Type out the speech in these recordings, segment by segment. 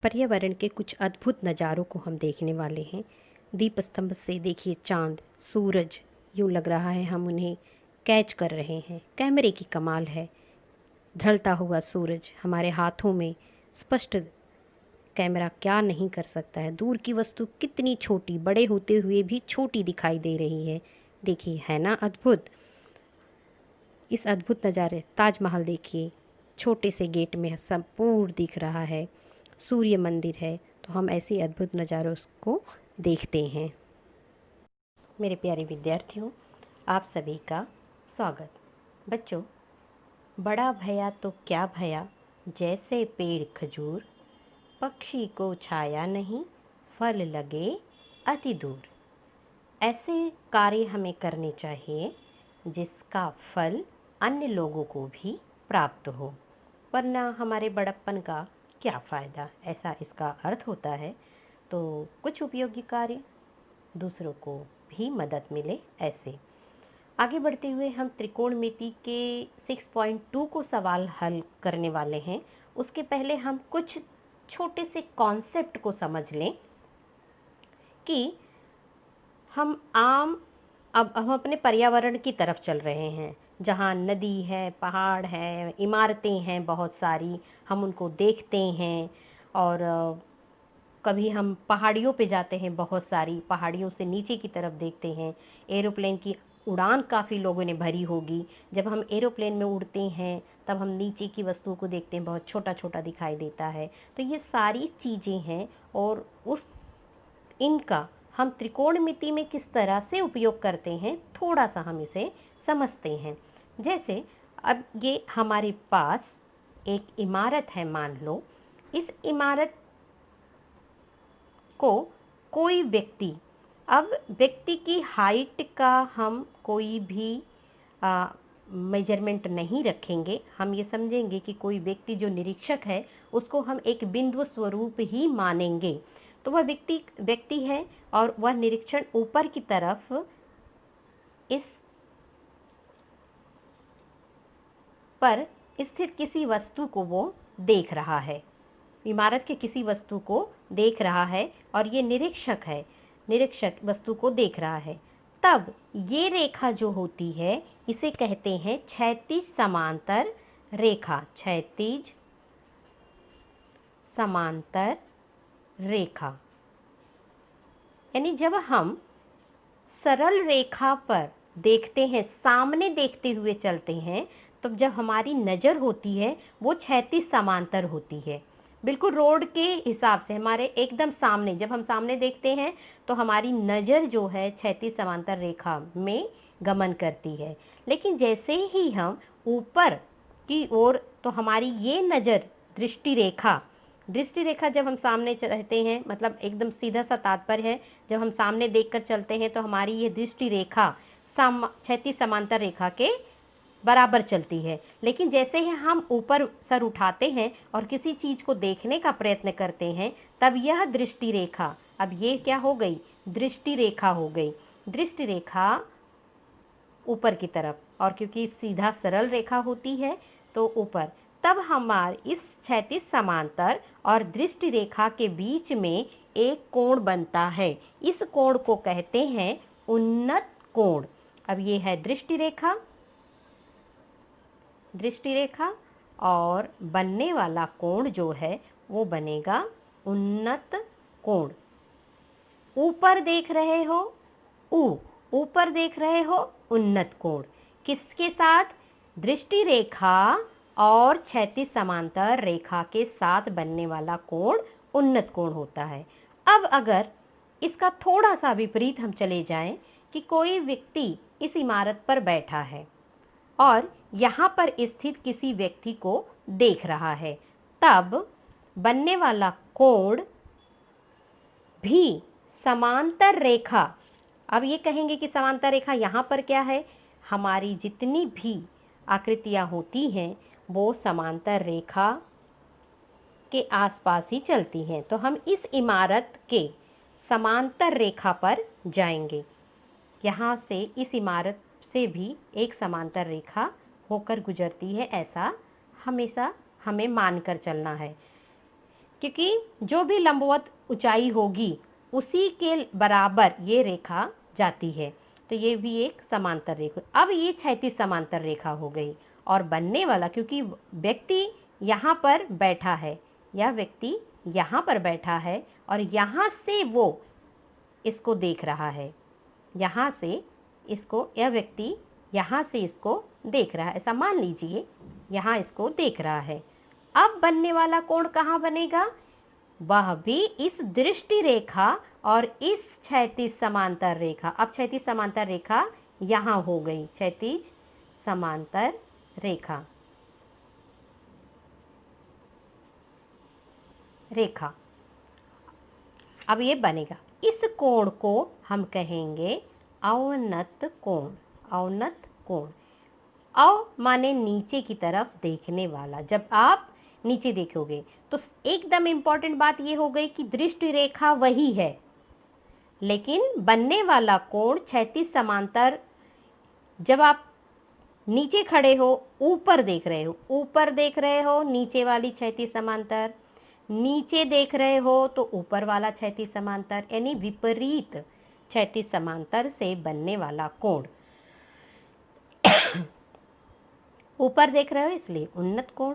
पर्यावरण के कुछ अद्भुत नज़ारों को हम देखने वाले हैं। दीप स्तंभ से देखिए चांद, सूरज, यूं लग रहा है हम उन्हें कैच कर रहे हैं। कैमरे की कमाल है। ढलता हुआ सूरज हमारे हाथों में स्पष्ट। कैमरा क्या नहीं कर सकता है। दूर की वस्तु कितनी छोटी, बड़े होते हुए भी छोटी दिखाई दे रही है। देखिए, है ना अद्भुत। इस अद्भुत नज़ारे ताजमहल देखिए, छोटे से गेट में सब पूर्ण दिख रहा है। सूर्य मंदिर है, तो हम ऐसे अद्भुत नज़ारों को देखते हैं। मेरे प्यारे विद्यार्थियों, आप सभी का स्वागत। बच्चों, बड़ा भया तो क्या भया, जैसे पेड़ खजूर, पक्षी को छाया नहीं, फल लगे अति दूर। ऐसे कार्य हमें करने चाहिए जिसका फल अन्य लोगों को भी प्राप्त हो, वरना हमारे बड़प्पन का क्या फ़ायदा, ऐसा इसका अर्थ होता है। तो कुछ उपयोगी कार्य, दूसरों को भी मदद मिले, ऐसे। आगे बढ़ते हुए हम त्रिकोणमिति के 6.2 को सवाल हल करने वाले हैं। उसके पहले हम कुछ छोटे से कॉन्सेप्ट को समझ लें कि अब हम अपने पर्यावरण की तरफ चल रहे हैं, जहाँ नदी है, पहाड़ है, इमारतें हैं बहुत सारी, हम उनको देखते हैं। और कभी हम पहाड़ियों पे जाते हैं, बहुत सारी पहाड़ियों से नीचे की तरफ देखते हैं। एरोप्लेन की उड़ान काफ़ी लोगों ने भरी होगी। जब हम एरोप्लेन में उड़ते हैं तब हम नीचे की वस्तुओं को देखते हैं, बहुत छोटा छोटा दिखाई देता है। तो ये सारी चीज़ें हैं, और इनका हम त्रिकोणमिति में किस तरह से उपयोग करते हैं, थोड़ा सा हम इसे समझते हैं। जैसे अब ये हमारे पास एक इमारत है, मान लो। इस इमारत को कोई व्यक्ति, अब व्यक्ति की हाइट का हम कोई भी मेजरमेंट नहीं रखेंगे। हम ये समझेंगे कि कोई व्यक्ति जो निरीक्षक है उसको हम एक बिंदु स्वरूप ही मानेंगे। तो वह व्यक्ति है, और वह निरीक्षण ऊपर की तरफ इस पर स्थित किसी वस्तु को वो देख रहा है, इमारत के किसी वस्तु को देख रहा है, और ये निरीक्षक है, निरीक्षक वस्तु को देख रहा है। तब ये रेखा जो होती है इसे कहते हैं क्षैतिज समांतर रेखा। क्षैतिज समांतर रेखा, यानी जब हम सरल रेखा पर देखते हैं, सामने देखते हुए चलते हैं, तो जब हमारी नज़र होती है वो क्षैतिज समांतर होती है, बिल्कुल रोड के हिसाब से हमारे एकदम सामने। जब हम सामने देखते हैं तो हमारी नज़र जो है क्षैतिज समांतर रेखा में गमन करती है। लेकिन जैसे ही हम ऊपर की ओर, तो हमारी ये नज़र दृष्टि रेखा जब हम सामने रहते हैं, मतलब एकदम सीधा सा तात्पर्य है, जब हम सामने देखकर चलते हैं तो हमारी ये दृष्टि रेखा क्षैतिज समांतर रेखा के बराबर चलती है। लेकिन जैसे ही हम ऊपर सर उठाते हैं और किसी चीज को देखने का प्रयत्न करते हैं, तब यह दृष्टि रेखा, अब ये क्या हो गई, दृष्टि रेखा हो गई। दृष्टि रेखा ऊपर की तरफ, और क्योंकि सीधा सरल रेखा होती है तो ऊपर। तब हमारे इस क्षैतिज समांतर और दृष्टि रेखा के बीच में एक कोण बनता है। इस कोण को कहते हैं उन्नत कोण। अब ये है दृष्टि रेखा, और बनने वाला कोण जो है वो बनेगा उन्नत कोण। ऊपर देख रहे हो, ऊपर देख रहे हो, उन्नत कोण किसके साथ, दृष्टि रेखा और क्षैतिज समांतर रेखा के साथ बनने वाला कोण उन्नत कोण होता है। अब अगर इसका थोड़ा सा विपरीत हम चले जाएं कि कोई व्यक्ति इस इमारत पर बैठा है और यहाँ पर स्थित किसी व्यक्ति को देख रहा है, तब बनने वाला कोण भी समांतर रेखा। अब ये कहेंगे कि समांतर रेखा यहाँ पर क्या है, हमारी जितनी भी आकृतियाँ होती हैं वो समांतर रेखा के आसपास ही चलती हैं। तो हम इस इमारत के समांतर रेखा पर जाएंगे। यहाँ से इस इमारत से भी एक समांतर रेखा होकर गुजरती है, ऐसा हमेशा हमें मानकर चलना है। क्योंकि जो भी लंबवत ऊंचाई होगी उसी के बराबर ये रेखा जाती है। तो ये भी एक समांतर रेखा। अब ये क्षैतिज समांतर रेखा हो गई। और बनने वाला, क्योंकि व्यक्ति यहाँ पर बैठा है, यह व्यक्ति यहाँ पर बैठा है और यहाँ से वो इसको देख रहा है, यहाँ से इसको, यह व्यक्ति यहाँ से इसको देख रहा है, ऐसा मान लीजिए, यहाँ इसको देख रहा है। अब बनने वाला कोण कहाँ बनेगा? वह भी इस दृष्टि रेखा और इस क्षैतिज समांतर रेखा। अब क्षैतिज समांतर रेखा यहाँ हो गई, क्षैतिज समांतर रेखा रेखा अब ये बनेगा। इस कोण को हम कहेंगे अवनत कोण। अवनत कोण, अव माने नीचे की तरफ देखने वाला। जब आप नीचे देखोगे तो एकदम इम्पॉर्टेंट बात ये हो गई कि दृष्टि रेखा वही है, लेकिन बनने वाला कोण क्षैतिज समांतर। जब आप नीचे खड़े हो, ऊपर देख रहे हो, ऊपर देख रहे हो नीचे वाली क्षैतिज समांतर, नीचे देख रहे हो तो ऊपर वाला क्षैतिज समांतर, यानी विपरीत क्षैतिज समांतर से बनने वाला कोण। ऊपर देख रहे हो इसलिए उन्नत कोण,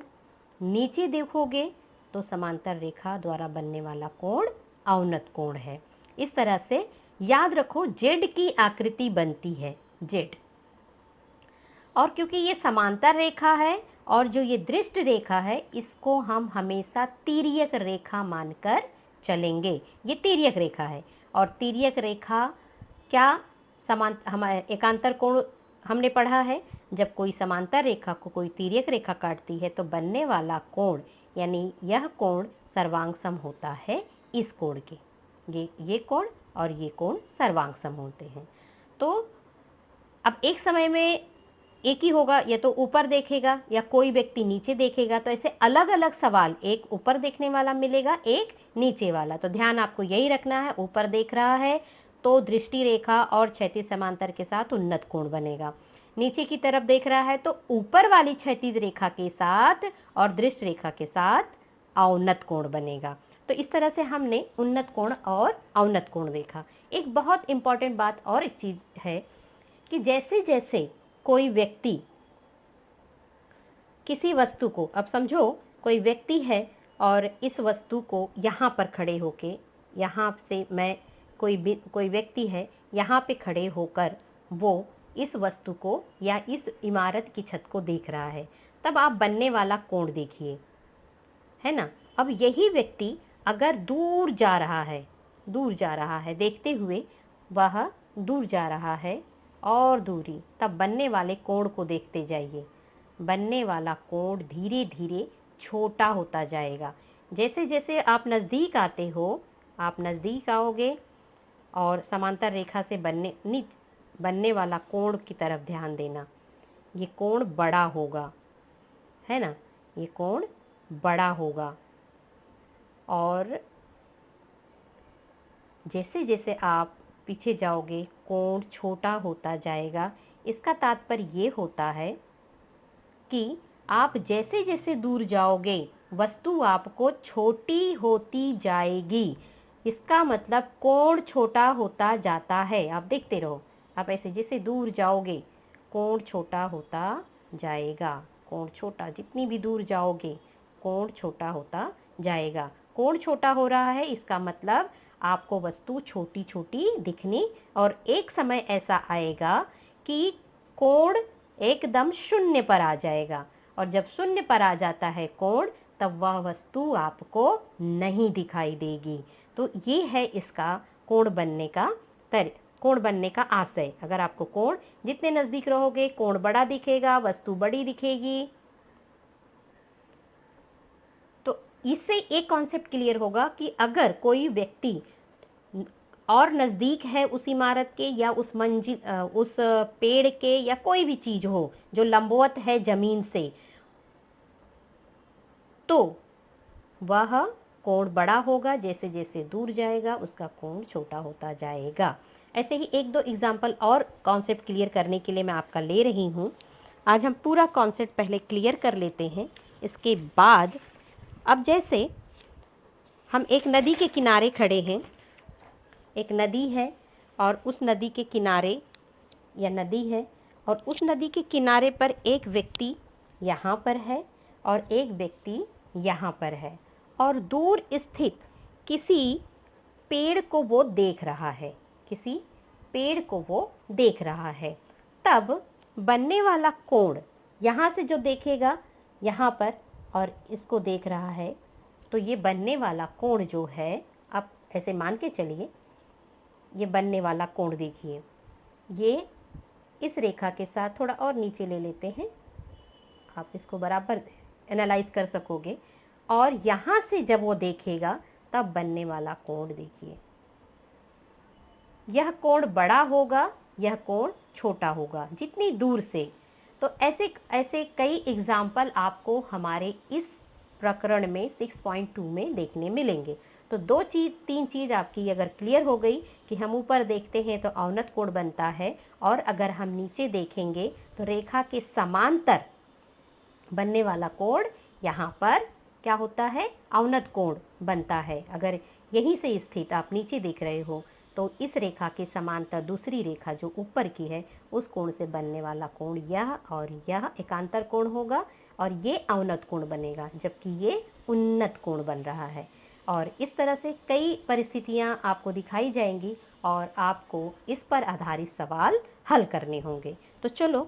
नीचे देखोगे तो समांतर रेखा द्वारा बनने वाला कोण अवनत कोण है। इस तरह से याद रखो, जेड की आकृति बनती है, जेड। और क्योंकि ये समांतर रेखा है और जो ये दृष्ट रेखा है, इसको हम हमेशा तिर्यक रेखा मानकर चलेंगे। ये तिर्यक रेखा है और तिर्यक रेखा क्या, हमारे एकांतर कोण हमने पढ़ा है। जब कोई समांतर रेखा को कोई तिर्यक रेखा काटती है तो बनने वाला कोण, यानी यह कोण सर्वांग सम होता है इस कोण के। ये कोण और ये कोण सर्वांग सम होते हैं। तो अब एक समय में एक ही होगा, या तो ऊपर देखेगा या कोई व्यक्ति नीचे देखेगा, तो ऐसे अलग अलग सवाल, एक ऊपर देखने वाला मिलेगा, एक नीचे वाला। तो ध्यान आपको यही रखना है, ऊपर देख रहा है तो दृष्टि रेखा और क्षैतिज समांतर के साथ उन्नत कोण बनेगा। नीचे की तरफ देख रहा है तो ऊपर वाली क्षैतिज रेखा के साथ और दृष्ट रेखा के साथ अवनत कोण बनेगा। तो इस तरह से हमने उन्नत कोण और अवनत कोण देखा। एक बहुत इंपॉर्टेंट बात और एक चीज है कि जैसे जैसे कोई व्यक्ति किसी वस्तु को, अब समझो कोई व्यक्ति है और इस वस्तु को यहाँ पर खड़े होके, यहाँ से मैं कोई व्यक्ति है यहाँ पे खड़े होकर वो इस वस्तु को या इस इमारत की छत को देख रहा है, तब आप बनने वाला कोण देखिए, है ना। अब यही व्यक्ति अगर दूर जा रहा है देखते हुए, वह दूर जा रहा है और दूरी, तब बनने वाले कोण को देखते जाइए। बनने वाला कोण धीरे धीरे छोटा होता जाएगा। जैसे जैसे आप नज़दीक आते हो, आप नज़दीक आओगे और समांतर रेखा से बनने वाला कोण की तरफ ध्यान देना। ये कोण बड़ा होगा, है ना, ये कोण बड़ा होगा। और जैसे जैसे आप पीछे जाओगे कोण छोटा होता जाएगा। इसका तात्पर्य ये होता है कि आप जैसे जैसे दूर जाओगे वस्तु आपको छोटी होती जाएगी। इसका मतलब कोण छोटा होता जाता है। आप देखते रहो, आप ऐसे जैसे दूर जाओगे कोण छोटा होता जाएगा। कोण छोटा, जितनी भी दूर जाओगे कोण छोटा होता जाएगा। कोण छोटा हो रहा है, इसका मतलब आपको वस्तु छोटी छोटी दिखनी, और एक समय ऐसा आएगा कि कोण एकदम शून्य पर आ जाएगा। और जब शून्य पर आ जाता है कोण, तब वह वस्तु आपको नहीं दिखाई देगी। तो ये है इसका कोण बनने का आशय। अगर आपको कोण, जितने नजदीक रहोगे कोण बड़ा दिखेगा, वस्तु बड़ी दिखेगी। तो इससे एक कॉन्सेप्ट क्लियर होगा कि अगर कोई व्यक्ति और नजदीक है उस इमारत के या उस मंजिल, उस पेड़ के, या कोई भी चीज हो जो लंबवत है जमीन से, तो वह कोण बड़ा होगा। जैसे जैसे दूर जाएगा उसका कोण छोटा होता जाएगा। ऐसे ही एक दो एग्जाम्पल और कॉन्सेप्ट क्लियर करने के लिए मैं आपका ले रही हूँ। आज हम पूरा कॉन्सेप्ट पहले क्लियर कर लेते हैं, इसके बाद अब जैसे हम एक नदी के किनारे खड़े हैं। एक नदी है और उस नदी के किनारे, या नदी है और उस नदी के किनारे पर एक व्यक्ति यहाँ पर है और एक व्यक्ति यहाँ पर है, और दूर स्थित किसी पेड़ को वो देख रहा है, किसी पेड़ को वो देख रहा है। तब बनने वाला कोण, यहाँ से जो देखेगा यहाँ पर और इसको देख रहा है, तो ये बनने वाला कोण जो है, आप ऐसे मान के चलिए, ये बनने वाला कोण देखिए, ये इस रेखा के साथ थोड़ा और नीचे ले लेते हैं, आप इसको बराबर एनालाइज कर सकोगे। और यहाँ से जब वो देखेगा तब बनने वाला कोण देखिए, यह कोण बड़ा होगा, यह कोण छोटा होगा जितनी दूर से। तो ऐसे ऐसे कई एग्जाम्पल आपको हमारे इस प्रकरण में 6.2 में देखने मिलेंगे। तो तीन चीज आपकी अगर क्लियर हो गई कि हम ऊपर देखते हैं तो अवनत कोण बनता है, और अगर हम नीचे देखेंगे तो रेखा के समांतर बनने वाला कोण यहाँ पर क्या होता है, अवनत कोण बनता है। अगर यहीं से स्थित आप नीचे देख रहे हो तो इस रेखा के समांतर दूसरी रेखा जो ऊपर की है, उस कोण से बनने वाला कोण यह और यह एकांतर कोण होगा, और ये अवनत कोण बनेगा, जबकि ये उन्नत कोण बन रहा है। और इस तरह से कई परिस्थितियां आपको दिखाई जाएंगी और आपको इस पर आधारित सवाल हल करने होंगे। तो चलो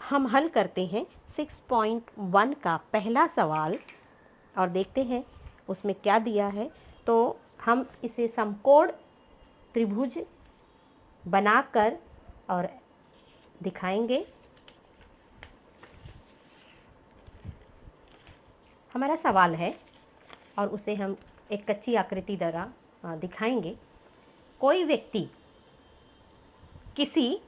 हम हल करते हैं 6.1 का पहला सवाल और देखते हैं उसमें क्या दिया है। तो हम इसे समकोण त्रिभुज बनाकर और दिखाएंगे। हमारा सवाल है और उसे हम एक कच्ची आकृति द्वारा दिखाएंगे। कोई व्यक्ति किसी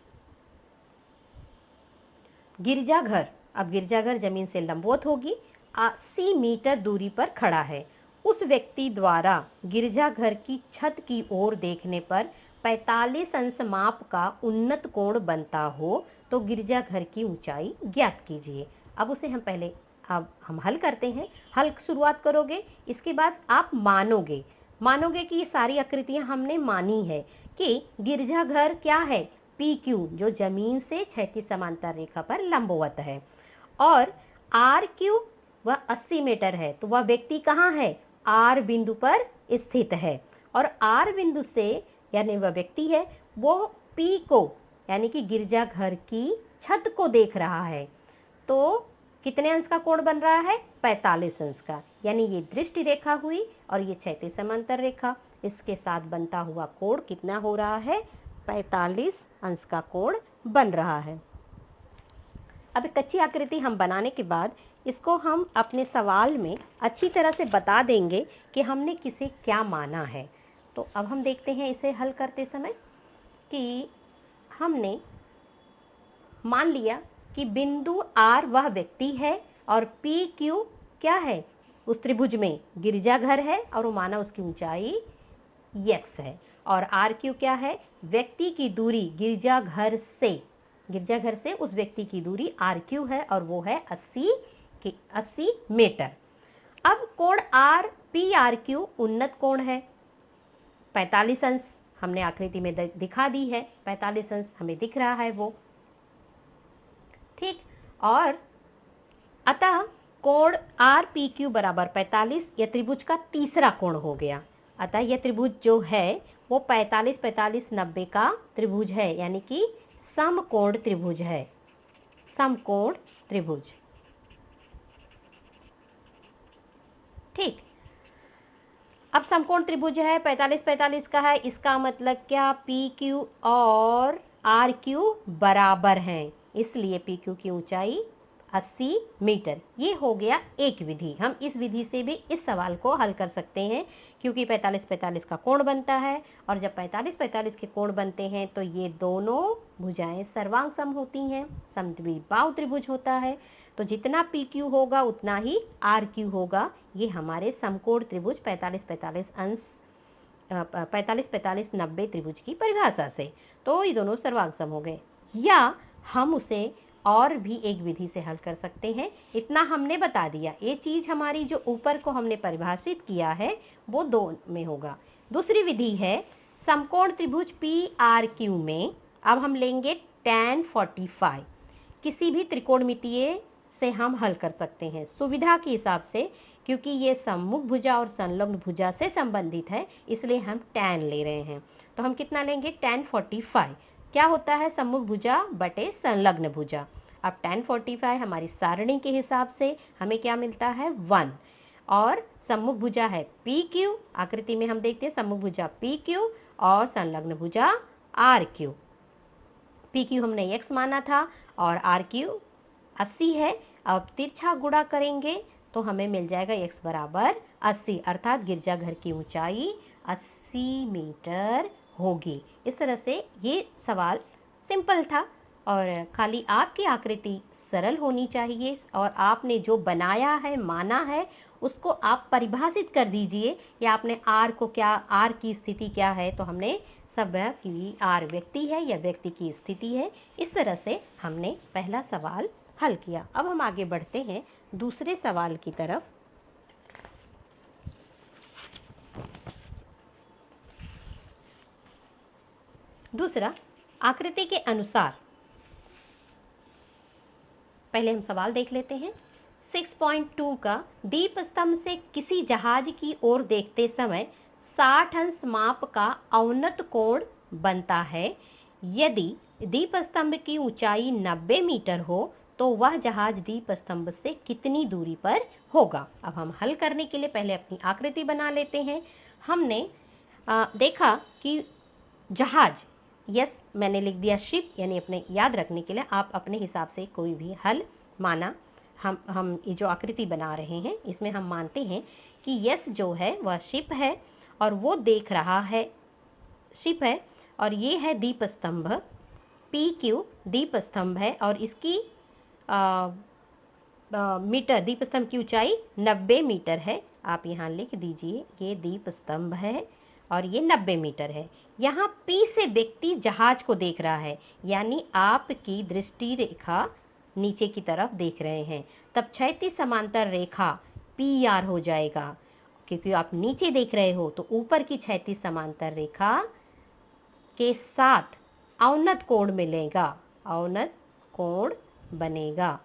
गिरजाघर, अब गिरजाघर जमीन से लंबवत होगी, 80 मीटर दूरी पर खड़ा है। उस व्यक्ति द्वारा गिरजाघर की छत की ओर देखने पर 45 अंश माप का उन्नत कोण बनता हो तो गिरजाघर की ऊंचाई ज्ञात कीजिए। अब उसे हम पहले हम हल करते हैं। हल शुरुआत करोगे, इसके बाद आप मानोगे कि ये सारी आकृतियां हमने मानी है कि गिरजाघर क्या है, PQ, जो जमीन से क्षैतिज समांतर रेखा पर लंबवत है, और RQ वह 80 मीटर है। तो वह व्यक्ति कहाँ है, R बिंदु पर स्थित है, और R बिंदु से यानी वह व्यक्ति है वो P को यानी कि गिरजाघर की छत को देख रहा है। तो कितने अंश का कोण बन रहा है, 45 अंश का, यानी ये दृष्टि रेखा हुई और ये क्षैतिज समांतर रेखा, इसके साथ बनता हुआ कोण कितना हो रहा है, 45 अंश का कोण बन रहा है। अब कच्ची आकृति हम बनाने के बाद इसको हम अपने सवाल में अच्छी तरह से बता देंगे कि हमने किसे क्या माना है। तो अब हम देखते हैं इसे हल करते समय कि हमने मान लिया कि बिंदु R वह व्यक्ति है और PQ क्या है, उस त्रिभुज में गिरजाघर है और वो माना उसकी ऊंचाई x है, और RQ क्या है, व्यक्ति की दूरी गिरजाघर से उस व्यक्ति की दूरी RQ है और वो है 80 मीटर। अब कोण PRQ उन्नत कोण है, 45 अंश हमने आकृति में दिखा दी है, 45 अंश हमें दिख रहा है वो, ठीक। और अतः कोण RPQ बराबर 45 यह त्रिभुज का तीसरा कोण हो गया। अतः यह त्रिभुज जो है वो 45-45-90 का त्रिभुज है, यानी कि समकोण त्रिभुज है, समकोण त्रिभुज, ठीक। अब समकोण त्रिभुज है, 45-45 का है, इसका मतलब क्या, PQ और RQ बराबर हैं, इसलिए PQ की ऊंचाई 80 मीटर। ये हो गया एक विधि। हम इस विधि से भी इस सवाल को हल कर सकते हैं, क्योंकि 45-45 का कोण बनता है, और जब 45-45 के कोण बनते हैं तो ये दोनों भुजाएं सर्वांग सम होती हैं, समद्विबाहु त्रिभुज होता है। तो जितना PQ होगा उतना ही RQ होगा। ये हमारे समकोण त्रिभुज 45-45 अंश 45-45-90 त्रिभुज की परिभाषा से। तो ये दोनों सर्वांग सम हो गए। या हम उसे और भी एक विधि से हल कर सकते हैं। इतना हमने बता दिया। ये चीज हमारी जो ऊपर को हमने परिभाषित किया है वो 2 में होगा। दूसरी विधि है समकोण त्रिभुज PRQ में अब हम लेंगे tan 45। किसी भी त्रिकोणमितीय से हम हल कर सकते हैं सुविधा के हिसाब से, क्योंकि ये सम्मुख भुजा और संलग्न भुजा से संबंधित है, इसलिए हम tan ले रहे हैं। तो हम कितना लेंगे tan 45। क्या होता है सम्मुख भुजा बटे संलग्न भुजा। अब tan 45 हमारी सारणी के हिसाब से हमें क्या मिलता है 1, और सम्मुख भुजा है PQ। आकृति में हम देखते हैं सम्मुख भुजा PQ और संलग्न भुजा RQ। PQ हमने x माना था और RQ 80 है। अब तिरछा गुणा करेंगे तो हमें मिल जाएगा x बराबर 80, अर्थात गिरजाघर की ऊंचाई 80 मीटर होगी। इस तरह से ये सवाल सिंपल था और खाली आपकी आकृति सरल होनी चाहिए और आपने जो बनाया है माना है उसको आप परिभाषित कर दीजिए या आपने R को क्या, R की स्थिति क्या है, तो हमने सब की R व्यक्ति है या व्यक्ति की स्थिति है। इस तरह से हमने पहला सवाल हल किया। अब हम आगे बढ़ते हैं दूसरे सवाल की तरफ। दूसरा, आकृति के अनुसार पहले हम सवाल देख लेते हैं। 6.2 का दीप स्तंभ से किसी जहाज की ओर देखते समय 60 अंश माप का अवनत कोण बनता है। यदि दीप स्तंभ की ऊंचाई 90 मीटर हो तो वह जहाज दीप स्तंभ से कितनी दूरी पर होगा। अब हम हल करने के लिए पहले अपनी आकृति बना लेते हैं। हमने देखा कि जहाज, यस मैंने लिख दिया शिप, यानी अपने याद रखने के लिए आप अपने हिसाब से कोई भी हल माना। हम ये जो आकृति बना रहे हैं इसमें हम मानते हैं कि यस जो है वह शिप है और वो देख रहा है, शिप है, और ये है दीप स्तंभ PQ दीप स्तंभ है और इसकी मीटर, दीप स्तंभ की ऊंचाई 90 मीटर है। आप यहाँ लिख दीजिए ये दीप स्तंभ है और ये 90 मीटर है। यहाँ P से व्यक्ति जहाज को देख रहा है, यानी आपकी दृष्टि रेखा नीचे की तरफ देख रहे हैं, तब क्षैतिज समांतर रेखा PR हो जाएगा। क्योंकि आप नीचे देख रहे हो तो ऊपर की क्षैतिज समांतर रेखा के साथ अवनत कोण मिलेगा, अवनत कोण बनेगा।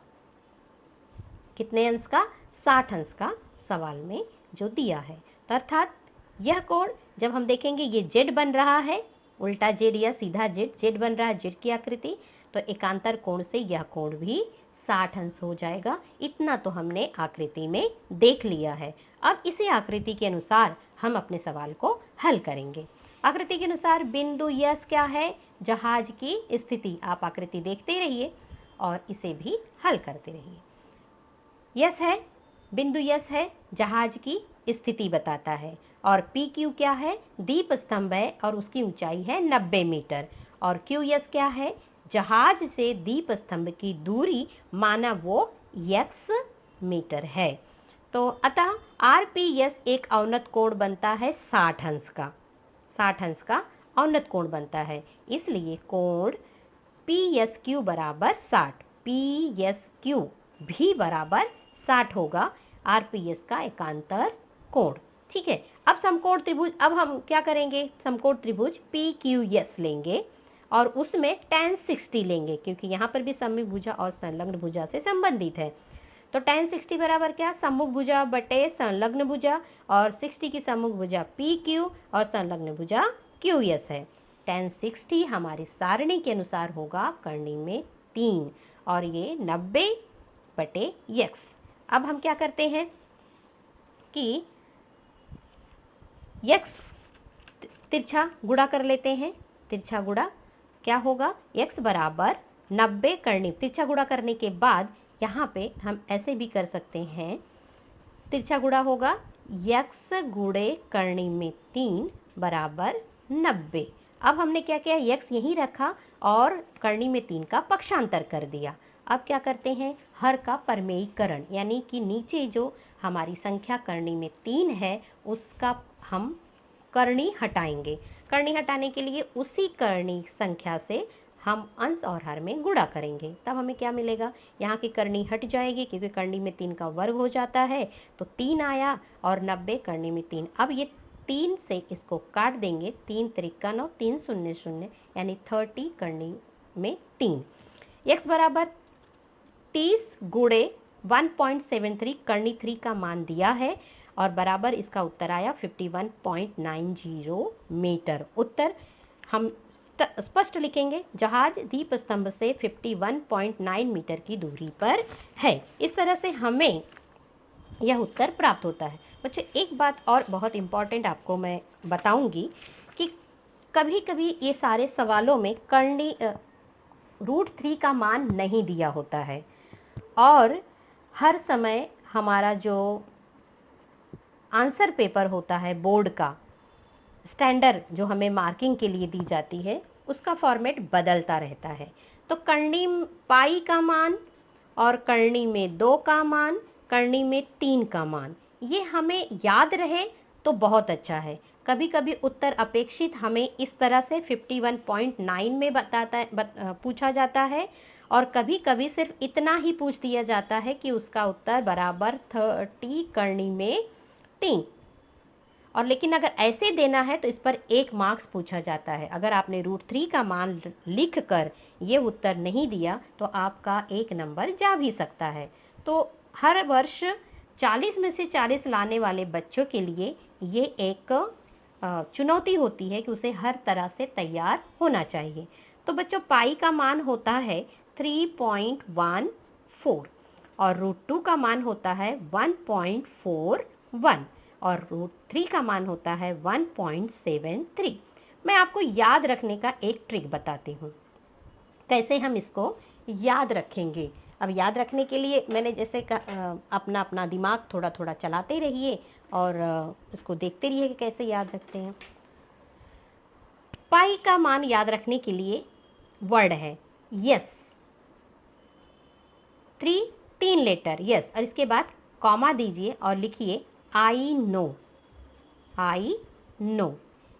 कितने अंश का? 60 अंश का सवाल में जो दिया है। तो अर्थात यह कोण जब हम देखेंगे ये जेड बन रहा है, उल्टा जेड या सीधा जेड, जेड बन रहा है जेड की आकृति, तो एकांतर कोण से यह कोण भी 60 अंश हो जाएगा। इतना तो हमने आकृति में देख लिया है। अब इसी आकृति के अनुसार हम अपने सवाल को हल करेंगे। आकृति के अनुसार बिंदु यस क्या है? जहाज की स्थिति। आप आकृति देखते रहिए और इसे भी हल करते रहिए। यस है, बिंदु यस है, जहाज की स्थिति बताता है। और PQ क्या है? दीप स्तंभ है और उसकी ऊंचाई है 90 मीटर। और QS क्या है? जहाज से दीप स्तंभ की दूरी माना वो x मीटर है। तो अतः RPS एक अवनत कोण बनता है 60 अंश का, 60 अंश का अवनत कोण बनता है। इसलिए कोण PSQ बराबर 60, PSQ भी बराबर 60 होगा RPS का एकांतर कोण। ठीक है। अब समकोण त्रिभुज, अब हम क्या करेंगे? समकोण त्रिभुज PQS लेंगे और उसमें tan 60 लेंगे, क्योंकि यहाँ पर भी सम्मुख भुजा और संलग्न भुजा से संबंधित है। तो tan 60 बराबर क्या? सम्मुख भुजा बटे संलग्न भुजा, और 60 की सम्मुख भुजा PQ और संलग्न भुजा QS है। tan 60 हमारी सारणी के अनुसार होगा कर्णी में 3 और ये 90 बटे x। अब हम क्या करते हैं कि x तिरछा गुणा कर लेते हैं। तिरछा गुणा क्या होगा? x बराबर 90 करनी, तिरछा गुणा करने के बाद यहाँ पे हम ऐसे भी कर सकते हैं, तिरछा गुणा होगा x गुणे करनी में 3 बराबर 90। अब हमने क्या किया? x यहीं रखा और करनी में 3 का पक्षांतर कर दिया। अब क्या करते हैं? हर का परमेयीकरण, यानी कि नीचे जो हमारी संख्या करनी में 3 है उसका हम करनी हटाएंगे। करनी हटाने के लिए उसी करनी संख्या से हम अंश और हर में गुणा करेंगे, तब हमें क्या मिलेगा, यहाँ की करनी हट जाएगी क्योंकि करनी में 3 का वर्ग हो जाता है, तो 3 आया और 90 करनी में 3। अब ये 3 से इसको काट देंगे, 3 त्रिका 9, 3 शून्य शून्य, यानी 30 करनी में 3। x बराबर 30 गुणे 1.73 करनी 3 का मान दिया है और बराबर इसका उत्तर आया 51.90 मीटर। उत्तर हम स्पष्ट लिखेंगे, जहाज दीप स्तंभ से 51.9 मीटर की दूरी पर है। इस तरह से हमें यह उत्तर प्राप्त होता है। बच्चों एक बात और बहुत इम्पॉर्टेंट आपको मैं बताऊंगी कि कभी कभी ये सारे सवालों में करनी √3 का मान नहीं दिया होता है और हर समय हमारा जो आंसर पेपर होता है बोर्ड का स्टैंडर्ड जो हमें मार्किंग के लिए दी जाती है उसका फॉर्मेट बदलता रहता है। तो करनी पाई का मान और करनी में 2 का मान, करनी में 3 का मान, ये हमें याद रहे तो बहुत अच्छा है। कभी कभी उत्तर अपेक्षित हमें इस तरह से 51.9 में पूछा जाता है और कभी कभी सिर्फ इतना ही पूछ दिया जाता है कि उसका उत्तर बराबर 30 करनी में 3। और लेकिन अगर ऐसे देना है तो इस पर 1 मार्क्स पूछा जाता है। अगर आपने √3 का मान लिख कर ये उत्तर नहीं दिया तो आपका 1 नंबर जा भी सकता है। तो हर वर्ष 40 में से 40 लाने वाले बच्चों के लिए ये एक चुनौती होती है कि उसे हर तरह से तैयार होना चाहिए। तो बच्चों पाई का मान होता है 3.14 और √2 का मान होता है 1.41 और √3 का मान होता है 1.73। मैं आपको याद रखने का एक ट्रिक बताती हूँ, कैसे हम इसको याद रखेंगे। अब याद रखने के लिए मैंने जैसे अपना अपना दिमाग थोड़ा थोड़ा चलाते रहिए और इसको देखते रहिए कि कैसे याद रखते हैं। पाई का मान याद रखने के लिए वर्ड है यस, 3 लेटर यस, और इसके बाद कॉमा दीजिए और लिखिए I know, I know.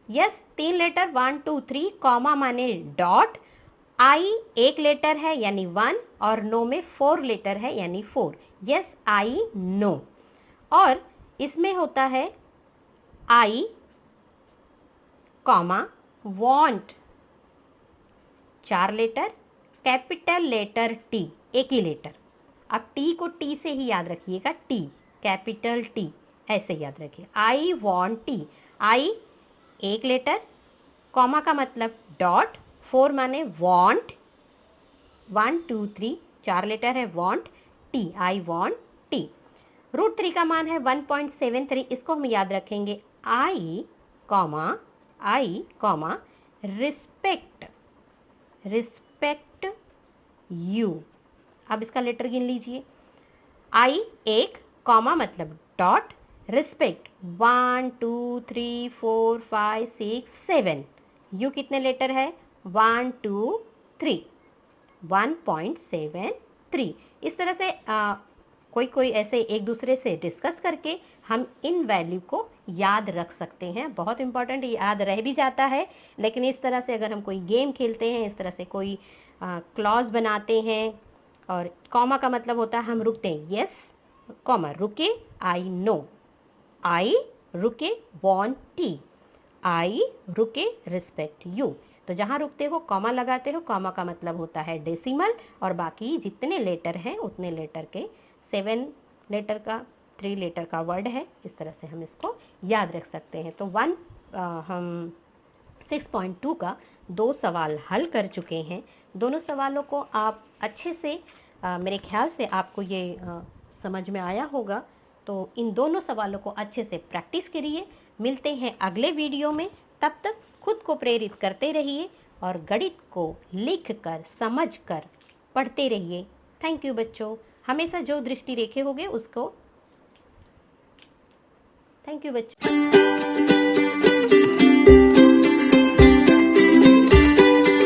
Yes 3 letter 1 2 3, comma माने डॉट, आई 1 लेटर है यानी 1 और नो में 4 लेटर है यानी 4। Yes I know. और इसमें होता है I comma want 4 letter, capital letter T, एक ही लेटर। अब टी को टी से ही याद रखिएगा, टी कैपिटल टी ऐसे याद रखिए। I want tea, I 1 letter, comma का मतलब डॉट, 4 माने वॉन्ट, 1 2 3 4 लेटर है want, tea I want tea. √3 का मान है 1.73, इसको हम याद रखेंगे I comma respect, respect you. अब इसका लेटर गिन लीजिए, आई 1 कॉमा मतलब डॉट, रिस्पेक्ट 1 2 3 4 5 6 7, यू कितने लेटर है 1 2 3, 1.73। इस तरह से कोई ऐसे एक दूसरे से डिस्कस करके हम इन वैल्यू को याद रख सकते हैं। बहुत इंपॉर्टेंट, याद रह भी जाता है। लेकिन इस तरह से अगर हम कोई गेम खेलते हैं, इस तरह से कोई क्लॉज बनाते हैं और कॉमा का मतलब होता है हम रुकते हैं, यस कॉमा रुके, आई नो, आई रुके वॉन्ट टी, आई रुके रिस्पेक्ट यू। तो जहाँ रुकते हो कॉमा लगाते हो, कॉमा का मतलब होता है डेसिमल और बाकी जितने लेटर हैं उतने लेटर के 7 लेटर का 3 लेटर का वर्ड है। इस तरह से हम इसको याद रख सकते हैं। तो हम 6.2 का 2 सवाल हल कर चुके हैं। दोनों सवालों को आप अच्छे से मेरे ख्याल से आपको ये समझ में आया होगा। तो इन दोनों सवालों को अच्छे से प्रैक्टिस करिए। मिलते हैं अगले वीडियो में। तब तक खुद को प्रेरित करते रहिए और गणित को लिख कर समझ कर पढ़ते रहिए। थैंक यू बच्चों। हमेशा जो दृष्टि रेखे होगे उसको, थैंक यू बच्चों।